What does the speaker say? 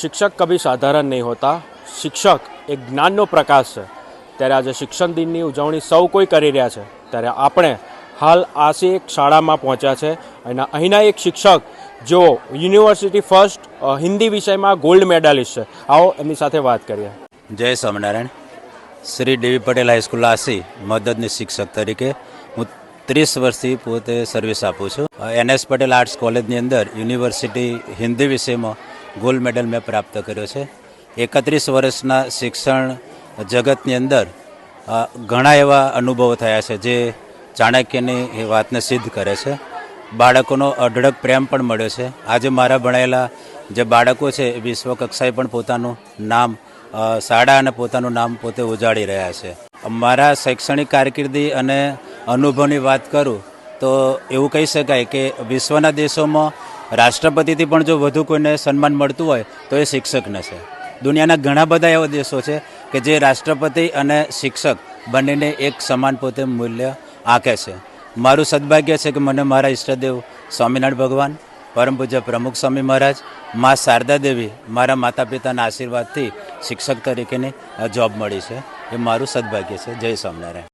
शिक्षक कभी साधारण नहीं होता। शिक्षक एक ज्ञानનો પ્રકાશ છે। ત્યારે આજે શિક્ષણ દિનની ઉજવણી સૌ કોઈ કરી રહ્યા છે। ત્યારે આપણે હાલ આસી એક શાળામાં પહોંચ્યા છે અને અહીંના એક શિક્ષક जो યુનિવર્સિટી ફર્સ્ટ હિન્દી વિષયમાં ગોલ્ડ મેડલિસ્ટ છે। आओ એમની સાથે વાત કરીએ। જય સ્વામિનારાયણ। શ્રી ડીવી પટેલ હાઈસ્કૂલ આસી મદદની શિક્ષક તરીકે હું 30 વર્ષથી પોતે સર્વિસ આપું છું। NS પટેલ આર્ટ્સ કોલેજની અંદર યુનિવર્સિટી હિન્દી વિષયમાં ગોલ્ડ મેડલ મેં પ્રાપ્ત કર્યો છે। 31 વર્ષના શિક્ષણ જગતની અંદર ઘણા એવા અનુભવો થયા છે જે ચાણક્યની એ વાતને સિદ્ધ કરે છે। બાળકોનો અઢળક પ્રેમ પણ મળ્યો છે। આજે મારા ભણાયેલા જે બાળકો છે એ વિશ્વ કક્ષાએ પણ પોતાનું નામ શાળા અને પોતાનું નામ પોતે ઉજાળી રહ્યા છે। મારા શૈક્ષણિક કારકિર્દી અને અનુભવની વાત કરું તો એવું કહી શકાય કે વિશ્વના દેશોમાં રાષ્ટ્રપતિથી પણ જો વધુ કોઈને સન્માન મળતું હોય તો એ શિક્ષકને છે। દુનિયાના ઘણા બધા એવા દેશો છે કે જે રાષ્ટ્રપતિ અને શિક્ષક બંનેને એક સમાન પોતે મૂલ્ય આંકે છે। મારું સદભાગ્ય છે કે મને મારા ઈષ્ટદેવ સ્વામિનારાયણ ભગવાન, પરમ પૂજ્ય પ્રમુખ સ્વામી મહારાજ, મા શારદા દેવી, મારા માતા પિતાના આશીર્વાદથી શિક્ષક તરીકેની જોબ મળી છે। એ મારું સદભાગ્ય છે। જય સ્વામિનારાયણ।